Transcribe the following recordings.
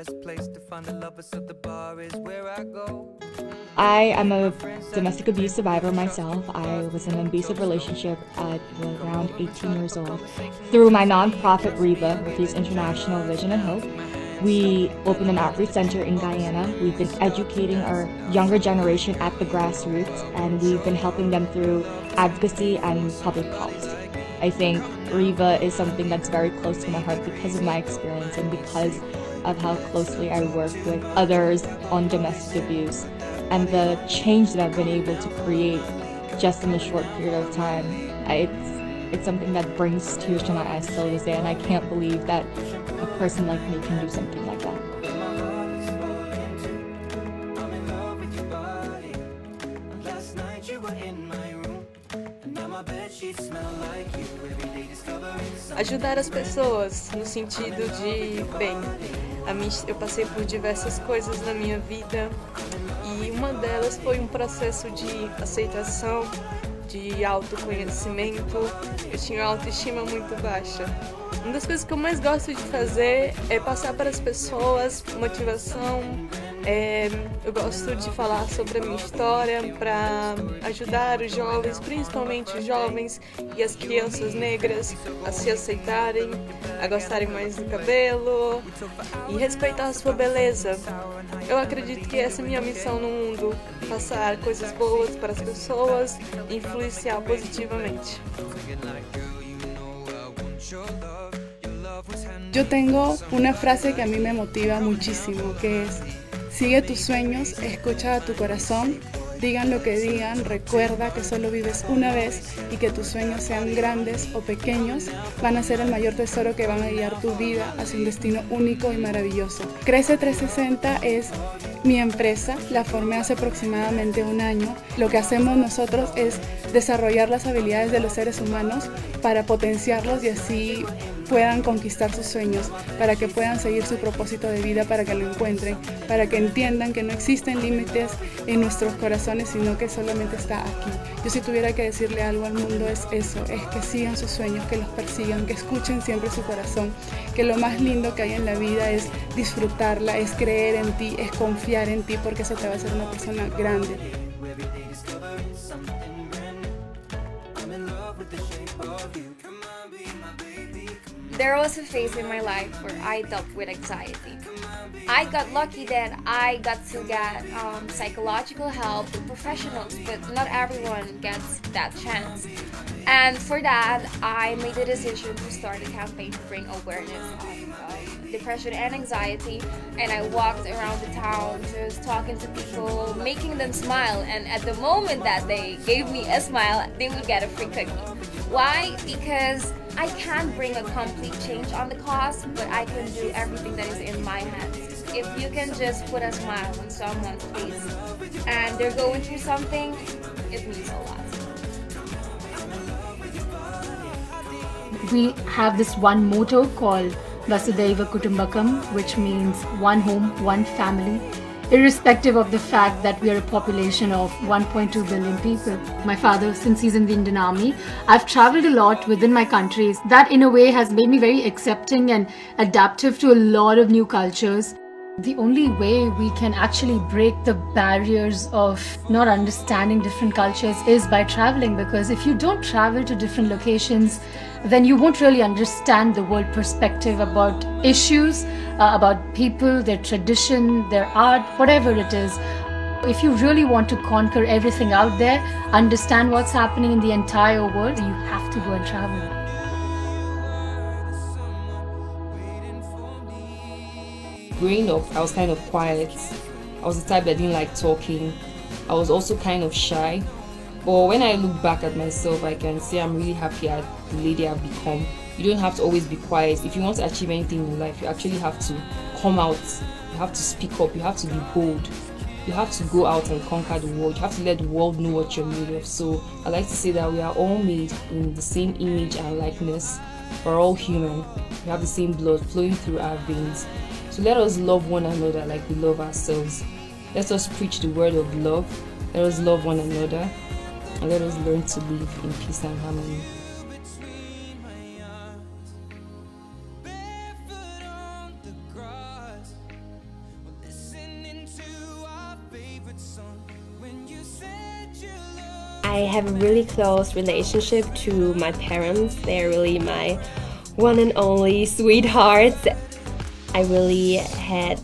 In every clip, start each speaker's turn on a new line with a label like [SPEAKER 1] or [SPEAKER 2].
[SPEAKER 1] best place to find a lover, so the bar is where I go.
[SPEAKER 2] I am a domestic abuse survivor myself. I was in an abusive relationship at around 18 years old. Through my nonprofit RIVA, Refuse International Vision and Hope, we opened an outreach center in Guyana. We've been educating our younger generation at the grassroots, and we've been helping them through advocacy and public policy. I think RIVA is something that's very close to my heart because of my experience and because of how closely I work with others on domestic abuse and the change that I've been able to create just in a short period of time. It's something that brings tears to my eyes still this day, and I can't believe that a person like me can do something like that.
[SPEAKER 3] Ajudar as pessoas no sentido de, bem, eu passei por diversas coisas na minha vida e uma delas foi um processo de aceitação, de autoconhecimento. Eu tinha uma autoestima muito baixa. Uma das coisas que eu mais gosto de fazer é passar para as pessoas motivação. Eu gosto de falar sobre a minha história para ajudar os jovens, principalmente os jovens e as crianças negras, a se aceitarem, a gostarem mais do cabelo e respeitar a sua beleza. Eu acredito que essa é a minha missão no mundo, passar coisas boas para as pessoas e influenciar positivamente.
[SPEAKER 4] Yo tengo una frase que a mí me motiva muchísimo, que es: sigue tus sueños, escucha a tu corazón, digan lo que digan, recuerda que solo vives una vez y que tus sueños sean grandes o pequeños, van a ser el mayor tesoro que van a guiar tu vida hacia un destino único y maravilloso. Crece 360 es mi empresa, la formé hace aproximadamente un año. Lo que hacemos nosotros es desarrollar las habilidades de los seres humanos para potenciarlos y así puedan conquistar sus sueños, para que puedan seguir su propósito de vida, para que lo encuentren, para que entiendan que no existen límites en nuestros corazones, sino que solamente está aquí. Yo si tuviera que decirle algo al mundo es eso, es que sigan sus sueños, que los persigan, que escuchen siempre su corazón, que lo más lindo que hay en la vida es disfrutarla, es creer en ti, es confiar en ti, porque eso te va a hacer una persona grande.
[SPEAKER 5] There was a phase in my life where I dealt with anxiety. I got lucky that I got to get psychological help with professionals, but not everyone gets that chance. And for that, I made the decision to start a campaign to bring awareness on depression and anxiety. And I walked around the town just talking to people, making them smile. And at the moment that they gave me a smile, they would get a free cookie. Why? Because I can't bring a complete change on the cause, but I can do everything that is in my hands. If you can just put a smile on someone's face and they're going through something, it means a lot.
[SPEAKER 6] We have this one motto called Vasudhaiva Kutumbakam, which means one home, one family, irrespective of the fact that we are a population of 1.2 billion people. My father, since he's in the Indian Army, I've traveled a lot within my countries. That in a way has made me very accepting and adaptive to a lot of new cultures. The only way we can actually break the barriers of not understanding different cultures is by traveling, because if you don't travel to different locations, then you won't really understand the world perspective about issues, about people, their tradition, their art, whatever it is. If you really want to conquer everything out there, understand what's happening in the entire world, you have to go and travel.
[SPEAKER 7] Growing up, I was kind of quiet. I was the type that didn't like talking. I was also kind of shy. But when I look back at myself, I can say I'm really happy at the lady I've become. You don't have to always be quiet. If you want to achieve anything in life, you actually have to come out. You have to speak up. You have to be bold. You have to go out and conquer the world. You have to let the world know what you're made of. So I like to say that we are all made in the same image and likeness. We're all human. We have the same blood flowing through our veins. So let us love one another like we love ourselves. Let us preach the word of love. Let us love one another. And let us learn to live in peace and harmony.
[SPEAKER 8] I have a really close relationship to my parents. They're really my one and only sweethearts. I really had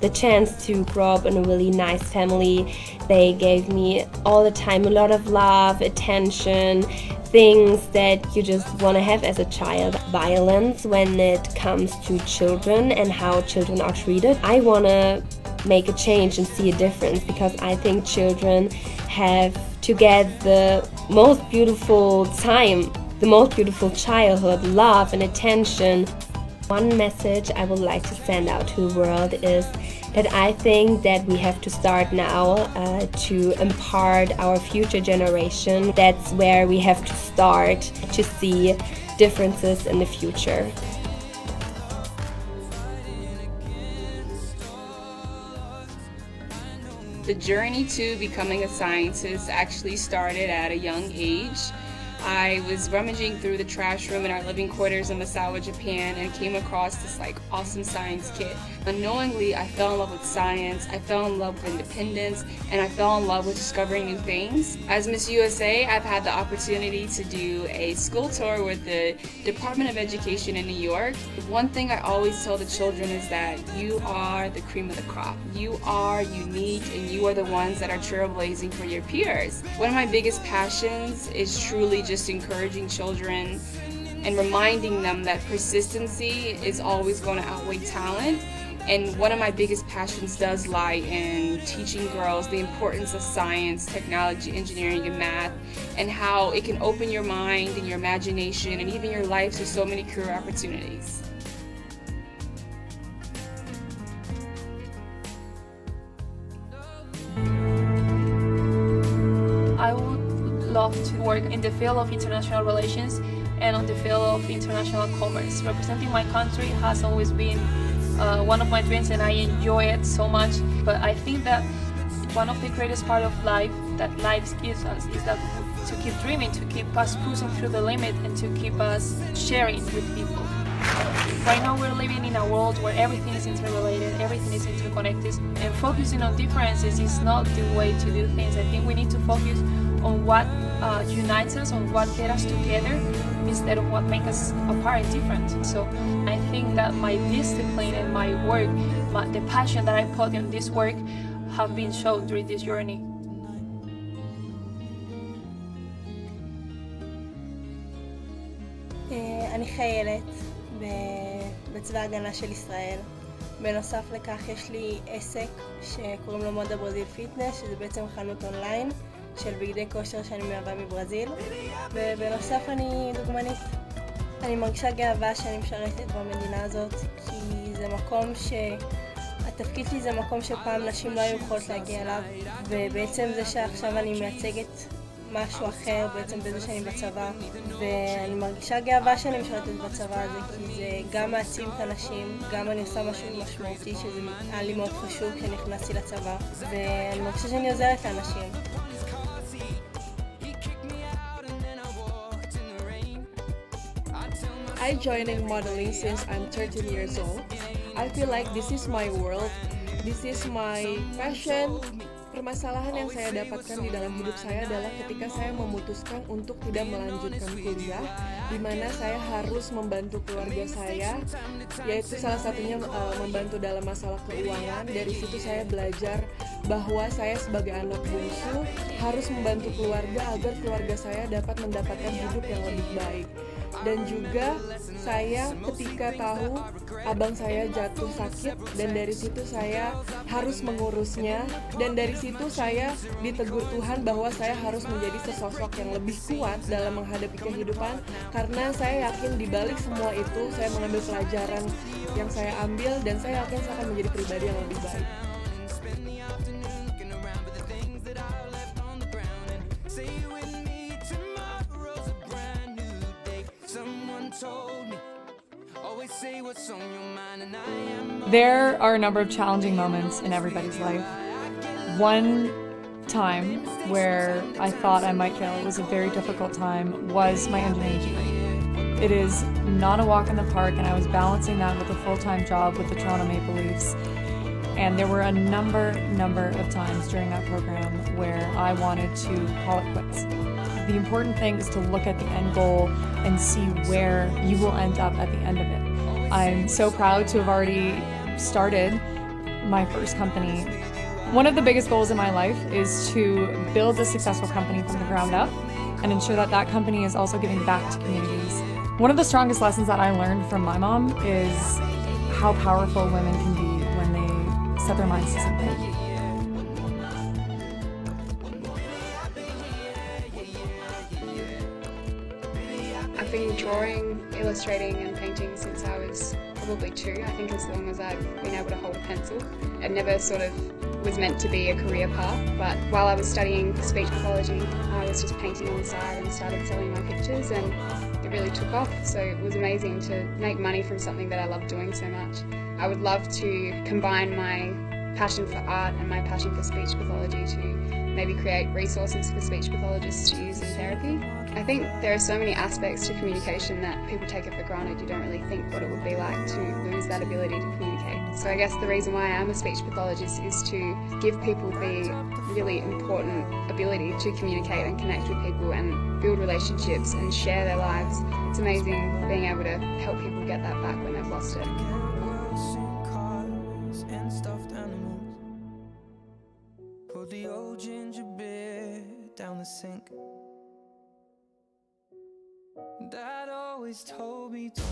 [SPEAKER 8] the chance to grow up in a really nice family. They gave me all the time a lot of love, attention, things that you just want to have as a child. Violence when it comes to children and how children are treated. I want to make a change and see a difference, because I think children have to get the most beautiful time, the most beautiful childhood, love and attention. One message I would like to send out to the world is that I think that we have to start now to impart our future generation. That's where we have to start to see differences in the future.
[SPEAKER 9] The journey to becoming a scientist actually started at a young age. I was rummaging through the trash room in our living quarters in Misawa, Japan, and came across this awesome science kit. Unknowingly, I fell in love with science, I fell in love with independence, and I fell in love with discovering new things. As Miss USA, I've had the opportunity to do a school tour with the Department of Education in New York. One thing I always tell the children is that you are the cream of the crop. You are unique, and you are the ones that are trailblazing for your peers. One of my biggest passions is truly just encouraging children and reminding them that persistency is always going to outweigh talent. And one of my biggest passions does lie in teaching girls the importance of science, technology, engineering, and math, and how it can open your mind and your imagination and even your life to so many career opportunities.
[SPEAKER 10] I would love to work in the field of international relations and on the field of international commerce. Representing my country has always been one of my dreams, and I enjoy it so much. But I think that one of the greatest part of life that life gives us is that to keep dreaming, to keep us pushing through the limit, and to keep us sharing with people. Right now we're living in a world where everything is interrelated, everything is interconnected, and focusing on differences is not the way to do things. I think we need to focus on what unites us, on what gets us together, instead of what makes us apart and different. So I think that my discipline and my work, the passion that I put in this work, have been shown during this journey.
[SPEAKER 11] אני חיילת בצבא ההגנה של ישראל. בנוסף לכך יש לי עסק שקוראים לו מודה ברזיל פיטנס, שזה בעצם חנות אונליין של בגדי כושר שאני מייבאה מברזיל. ובנוסף אני דוגמנית. אני מרגישה גאווה שאני משרתת במדינה הזאת, כי זה מקום התפקיד שלי זה מקום שפעם נשים לא היו יכולות להגיע אליו, ובעצם זה שעכשיו אני מייצגת משהו אחר בעצם בזה שאני בצבא, ואני מרגישה גאווה שאני משרתת בצבא הזה, כי זה גם מעצים את הנשים, גם אני עושה משהו משמעותי שזה היה לי מאוד חשוב כשנכנסתי לצבא, ואני מרגישה שאני עוזרת לאנשים.
[SPEAKER 12] I joined modeling since I'm 13 years old. I feel like this is my world, this is my passion. Permasalahan yang saya dapatkan di dalam hidup saya adalah ketika saya memutuskan untuk tidak melanjutkan kuliah, di mana saya harus membantu keluarga saya, yaitu salah satunya membantu dalam masalah keuangan. Dari situ saya belajar bahwa saya sebagai anak bungsu harus membantu keluarga agar keluarga saya dapat mendapatkan hidup yang lebih baik. Dan juga saya ketika tahu abang saya jatuh sakit, dan dari situ saya harus mengurusnya, dan dari situ saya ditegur Tuhan bahwa saya harus menjadi sesosok yang lebih kuat dalam menghadapi kehidupan, karena saya yakin di balik semua itu saya mengambil pelajaran yang saya ambil, dan saya yakin saya akan menjadi pribadi yang lebih baik.
[SPEAKER 13] There are a number of challenging moments in everybody's life. One time where I thought I might fail, it was a very difficult time, was my engineering degree. It is not a walk in the park, and I was balancing that with a full-time job with the Toronto Maple Leafs. And there were a number of times during that program where I wanted to call it quits. The important thing is to look at the end goal and see where you will end up at the end of it. I'm so proud to have already started my first company. One of the biggest goals in my life is to build a successful company from the ground up and ensure that that company is also giving back to communities. One of the strongest lessons that I learned from my mom is how powerful women can be when they set their minds to something.
[SPEAKER 9] I've been drawing, illustrating and painting since I was probably 2, I think, as long as I've been able to hold a pencil. It never sort of was meant to be a career path, but while I was studying speech pathology, I was just painting on the side and started selling my pictures, and it really took off. So it was amazing to make money from something that I love doing so much. I would love to combine my passion for art and my passion for speech pathology to maybe create resources for speech pathologists to use in therapy. I think there are so many aspects to communication that people take it for granted. You don't really think what it would be like to lose that ability to communicate. So I guess the reason why I am a speech pathologist is to give people the really important ability to communicate and connect with people and build relationships and share their lives. It's amazing being able to help people get that back when they've lost it.
[SPEAKER 1] Put the old ginger beer down the sink.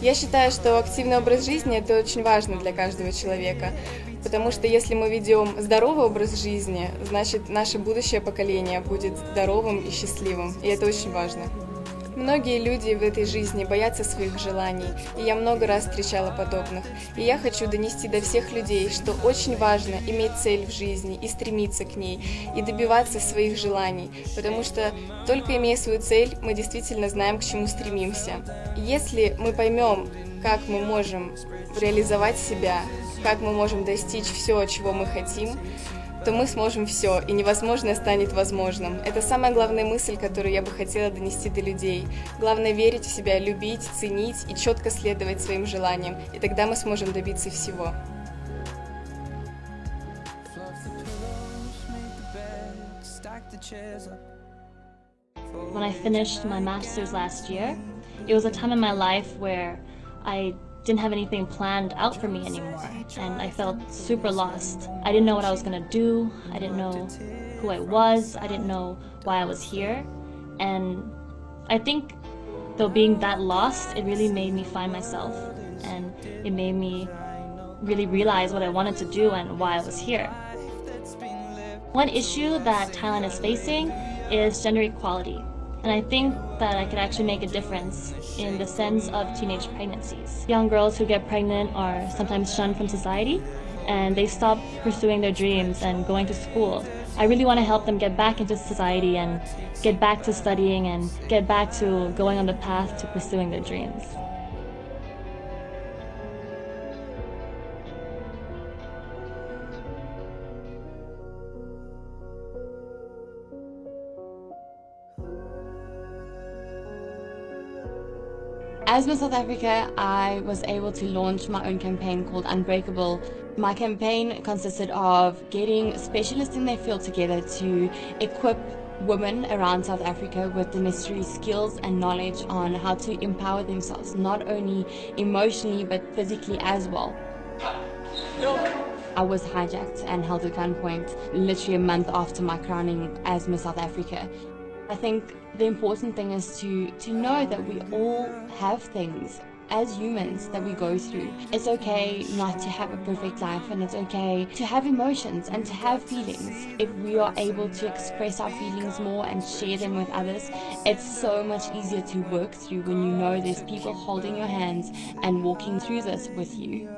[SPEAKER 3] Я считаю, что активный образ жизни – это очень важно для каждого человека, потому что если мы ведем здоровый образ жизни, значит, наше будущее поколение будет здоровым и счастливым, и это очень важно. Многие люди в этой жизни боятся своих желаний, и я много раз встречала подобных. И я хочу донести до всех людей, что очень важно иметь цель в жизни и стремиться к ней, и добиваться своих желаний, потому что только имея свою цель, мы действительно знаем, к чему стремимся. Если мы поймем, как мы можем реализовать себя, как мы можем достичь все, чего мы хотим, то мы сможем все, и невозможное станет возможным. Это самая главная мысль, которую я бы хотела донести до людей. Главное верить в себя, любить, ценить и четко следовать своим желаниям, и тогда мы сможем добиться всего.
[SPEAKER 2] When I finished my master's last year, it was a time in my life where I didn't have anything planned out for me anymore, and I felt super lost. I didn't know what I was gonna do, I didn't know who I was, I didn't know why I was here, and I think though being that lost, it really made me find myself, and it made me really realize what I wanted to do and why I was here. One issue that Thailand is facing is gender equality. And I think that I could actually make a difference in the sense of teenage pregnancies. Young girls who get pregnant are sometimes shunned from society, and they stop pursuing their dreams and going to school. I really want to help them get back into society and get back to studying and get back to going on the path to pursuing their dreams. As Miss South Africa, I was able to launch my own campaign called Unbreakable. My campaign consisted of getting specialists in their field together to equip women around South Africa with the necessary skills and knowledge on how to empower themselves, not only emotionally but physically as well. I was hijacked and held at gunpoint literally a month after my crowning as Miss South Africa. I think the important thing is to know that we all have things as humans that we go through. It's okay not to have a perfect life, and it's okay to have emotions and to have feelings. If we are able to express our feelings more and share them with others, it's so much easier to work through when you know there's people holding your hands and walking through this with you.